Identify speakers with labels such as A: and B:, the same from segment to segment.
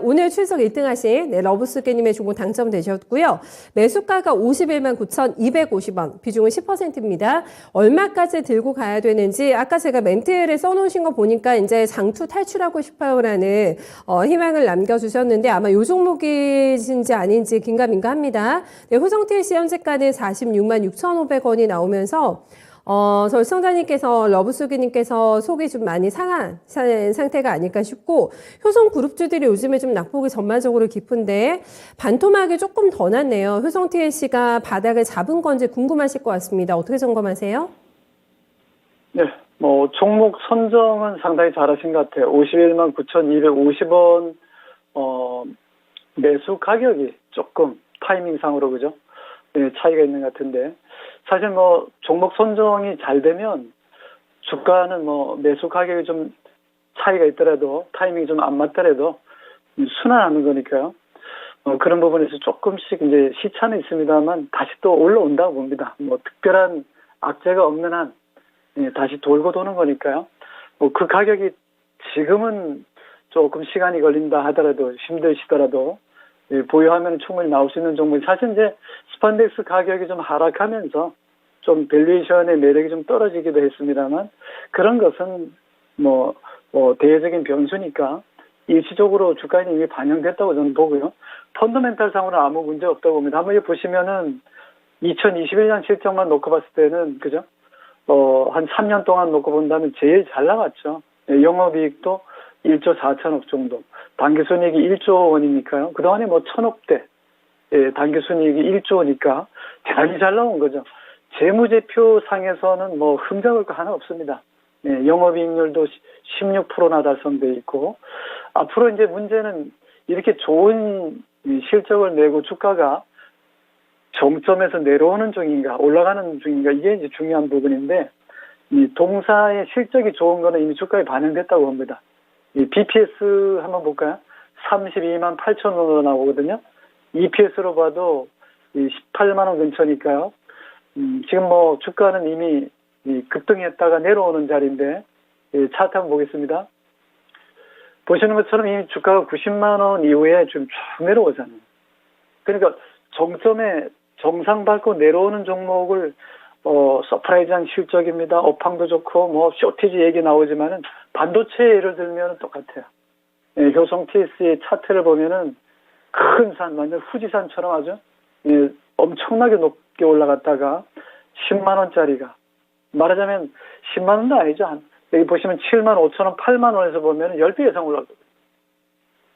A: 오늘 출석 1등하신 러브스케님의 종목 당첨되셨고요. 매수가가 51만 9,250원, 비중은 10%입니다. 얼마까지 들고 가야 되는지 아까 제가 멘트를 써놓으신 거 보니까 이제 장투 탈출하고 싶어요라는 희망을 남겨주셨는데 아마 요 종목이신지 아닌지 긴가민가합니다. 네, 호성 TLC 현재가는 46만 6,500원이 나오면서 저희 시청자님께서 러브수기님께서 속이 좀 많이 상한 상태가 아닐까 싶고, 효성 그룹주들이 요즘에 좀 낙폭이 전반적으로 깊은데 반토막이 조금 더 났네요. 효성 TLC가 바닥을 잡은 건지 궁금하실 것 같습니다. 어떻게 점검하세요?
B: 네, 종목 선정은 상당히 잘하신 것 같아요. 51만 9,250원 매수 가격이 조금 타이밍상으로 그죠? 네, 차이가 있는 것 같은데, 사실 종목 선정이 잘 되면 주가는 매수 가격이 좀 차이가 있더라도 타이밍이 좀 안 맞더라도 순환하는 거니까요. 그런 부분에서 조금씩 이제 시차는 있습니다만 다시 또 올라온다고 봅니다. 특별한 악재가 없는 한 다시 돌고 도는 거니까요. 그 가격이 지금은 조금 시간이 걸린다 하더라도 힘드시더라도 보유하면 충분히 나올 수 있는 종목이, 사실 이제 스판덱스 가격이 좀 하락하면서 좀 밸류에이션의 매력이 좀 떨어지기도 했습니다만, 그런 것은 대외적인 변수니까 일시적으로 주가에 이미 반영됐다고 저는 보고요. 펀더멘탈 상으로는 아무 문제 없다고 봅니다. 한번 여기 보시면은 2021년 실적만 놓고 봤을 때는 그죠? 한 3년 동안 놓고 본다면 제일 잘 나갔죠. 영업이익도 1조 4천억 정도, 당기순이익이 1조 원이니까요. 그동안에 1,000억대, 당기순이익이 1조 원이니까 대단히 잘 나온 거죠. 재무제표 상에서는 흠잡을 거 하나 없습니다. 영업이익률도 16%나 달성돼 있고, 앞으로 이제 문제는 이렇게 좋은 실적을 내고 주가가 정점에서 내려오는 중인가, 올라가는 중인가, 이게 이제 중요한 부분인데, 이 동사의 실적이 좋은 거는 이미 주가에 반영됐다고 봅니다. 이 BPS 한번 볼까요? 32만 8천 원으로 나오거든요. EPS로 봐도 18만 원 근처니까요. 지금 주가는 이미 급등했다가 내려오는 자리인데, 차트 한번 보겠습니다. 보시는 것처럼 이미 주가가 90만 원 이후에 좀 쭉 내려오잖아요. 그러니까 정점에 정상 밟고 내려오는 종목을 서프라이즈한 실적입니다. 업황도 좋고 쇼티지 얘기 나오지만은 반도체 예를 들면 똑같아요. 효성 TS의 차트를 보면은 큰 산, 완전 후지산처럼 아주 엄청나게 높게 올라갔다가 10만 원짜리가, 말하자면 10만 원도 아니죠. 여기 보시면 7만 5천 원, 8만 원에서 보면 10배 이상 올라가거든요.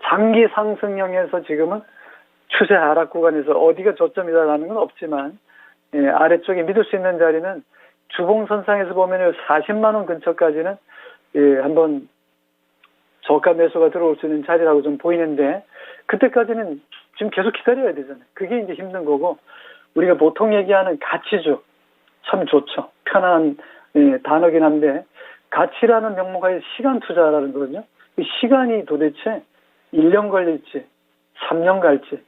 B: 장기 상승형에서 지금은 추세 하락 구간에서 어디가 저점이다라는 건 없지만, 아래쪽에 믿을 수 있는 자리는 주봉선상에서 보면 40만 원 근처까지는 한번 저가 매수가 들어올 수 있는 자리라고 좀 보이는데, 그때까지는 지금 계속 기다려야 되잖아요. 그게 이제 힘든 거고, 우리가 보통 얘기하는 가치주 참 좋죠. 편한 단어긴 한데, 가치라는 명목하에 시간 투자라는 거거든요. 이 시간이 도대체 1년 걸릴지 3년 갈지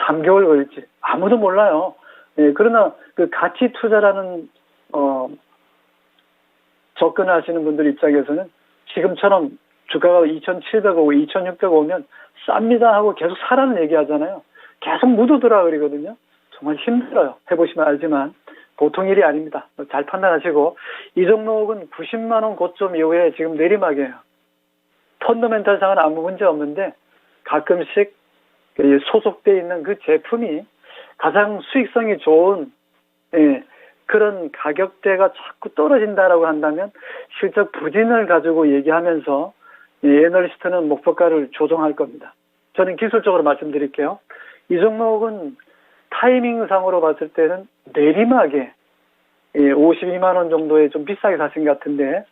B: 3개월 걸릴지 아무도 몰라요. 그러나 그 가치 투자라는 접근을 하시는 분들 입장에서는 지금처럼 주가가 2,700 오고 2,600 오면 쌉니다 하고 계속 사라는 얘기 하잖아요. 계속 묻어들어 그러거든요. 정말 힘들어요. 해보시면 알지만 보통 일이 아닙니다. 잘 판단하시고, 이 종목은 90만 원 고점 이후에 지금 내리막이에요. 펀더멘탈 상은 아무 문제 없는데 가끔씩 소속되어 있는 그 제품이 가장 수익성이 좋은 그런 가격대가 자꾸 떨어진다라고 한다면 실적 부진을 가지고 얘기하면서 애널리스트는 목표가를 조정할 겁니다. 저는 기술적으로 말씀드릴게요. 이 종목은 타이밍상으로 봤을 때는 내리막에 52만 원 정도에 좀 비싸게 사신 것 같은데,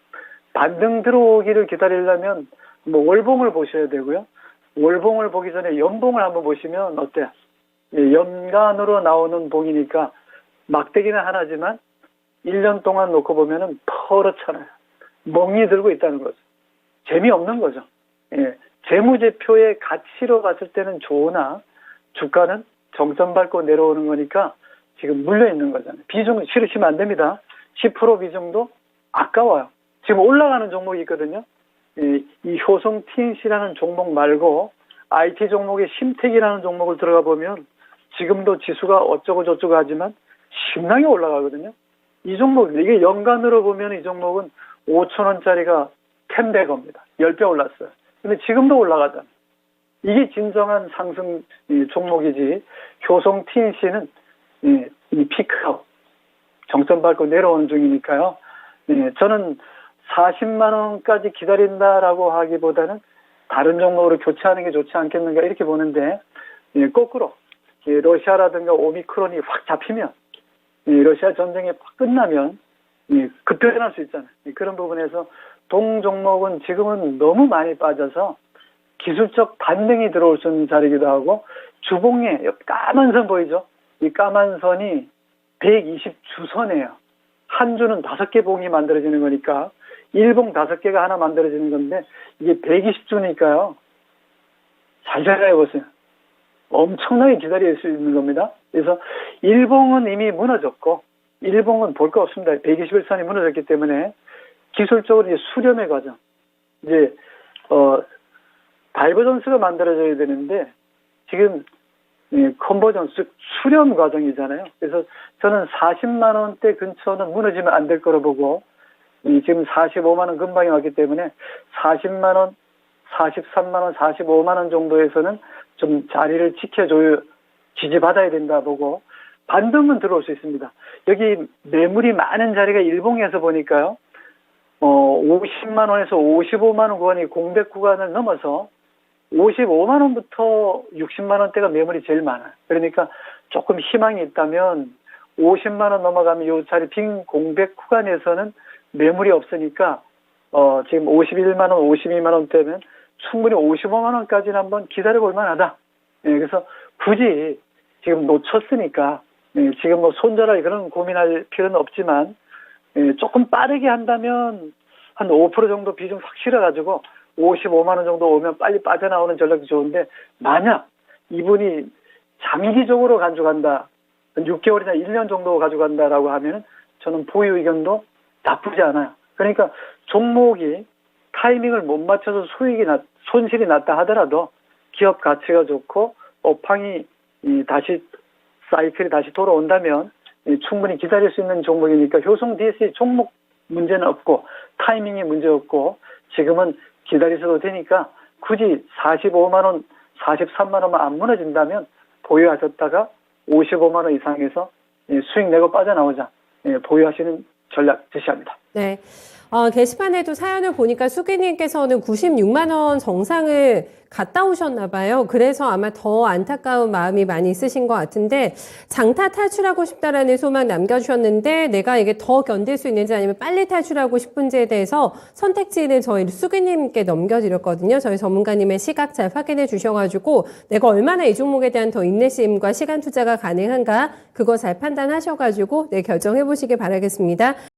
B: 반등 들어오기를 기다리려면 월봉을 보셔야 되고요. 월봉을 보기 전에 연봉을 한번 보시면 어때요? 연간으로 나오는 봉이니까 막대기는 하나지만 1년 동안 놓고 보면은 퍼렇잖아요. 멍이 들고 있다는 거죠. 재미없는 거죠. 재무제표의 가치로 봤을 때는 좋으나 주가는 정점 밟고 내려오는 거니까 지금 물려있는 거잖아요. 비중 실으시면 안 됩니다. 10% 비중도 아까워요. 지금 올라가는 종목이 있거든요. 이 효성 TNC라는 종목 말고 IT 종목의 심택이라는 종목을 들어가 보면 지금도 지수가 어쩌고 저쩌고 하지만 신나게 올라가거든요. 이 종목, 이게 연간으로 보면 이 종목은 5,000원짜리가 10배겁니다. 10배 올랐어요. 근데 지금도 올라가잖아요. 이게 진정한 상승 종목이지, 효성 TNC는 이 피크아웃, 정점 밟고 내려오는 중이니까요. 저는 40만 원까지 기다린다라고 하기보다는 다른 종목으로 교체하는 게 좋지 않겠는가 이렇게 보는데, 거꾸로 러시아라든가 오미크론이 확 잡히면, 러시아 전쟁이 확 끝나면 급변할 수 있잖아요. 그런 부분에서 동 종목은 지금은 너무 많이 빠져서 기술적 반등이 들어올 수 있는 자리이기도 하고, 주봉에 까만 선 보이죠? 이 까만 선이 120주선이에요. 한 주는 5개 봉이 만들어지는 거니까 1봉 5개가 하나 만들어지는 건데, 이게 120주니까요. 잘 생각해 보세요. 엄청나게 기다릴 수 있는 겁니다. 그래서 1봉은 이미 무너졌고 1봉은 볼 거 없습니다. 121선이 무너졌기 때문에 기술적으로 이제 수렴의 과정, 이제 다이버전스가 만들어져야 되는데 지금 컨버전, 즉 수렴 과정이잖아요. 그래서 저는 40만 원대 근처는 무너지면 안 될 거로 보고, 지금 45만 원 근방에 왔기 때문에 40만 원, 43만 원, 45만 원 정도에서는 좀 자리를 지켜줘야, 지지받아야 된다 보고, 반등은 들어올 수 있습니다. 여기 매물이 많은 자리가 일봉에서 보니까요, 50만 원에서 55만 원 구간이 공백 구간을 넘어서 55만 원부터 60만 원대가 매물이 제일 많아요. 그러니까 조금 희망이 있다면 50만 원 넘어가면 이 자리 빈 공백 구간에서는 매물이 없으니까 지금 51만 원, 52만 원대면 충분히 55만 원까지는 한번 기다려볼 만하다. 그래서 굳이 지금 놓쳤으니까 지금 뭐 손절할 그런 고민할 필요는 없지만, 조금 빠르게 한다면 한 5% 정도 비중 확 실어가지고 55만 원 정도 오면 빨리 빠져나오는 전략이 좋은데, 만약 이분이 장기적으로 가져간다, 6개월이나 1년 정도 가져간다라고 하면은 저는 보유 의견도 나쁘지 않아요. 그러니까 종목이 타이밍을 못 맞춰서 손실이 났다 하더라도 기업 가치가 좋고 업황이 다시 사이클이 다시 돌아온다면 충분히 기다릴 수 있는 종목이니까, 효성 DS의 종목 문제는 없고 타이밍이 문제 없고 지금은 기다리셔도 되니까, 굳이 45만 원, 43만 원만 안 무너진다면 보유하셨다가 55만 원 이상에서 수익 내고 빠져나오자, 보유하시는 전략 제시합니다.
A: 네. 게시판에도 사연을 보니까 수기님께서는 96만 원 정상을 갔다 오셨나 봐요. 그래서 아마 더 안타까운 마음이 많이 있으신 것 같은데, 장타 탈출하고 싶다라는 소망 남겨주셨는데, 내가 이게 더 견딜 수 있는지 아니면 빨리 탈출하고 싶은지에 대해서 선택지는 저희 수기님께 넘겨드렸거든요. 저희 전문가님의 시각 잘 확인해 주셔가지고 내가 얼마나 이 종목에 대한 더 인내심과 시간 투자가 가능한가, 그거 잘 판단하셔가지고 결정해 보시길 바라겠습니다.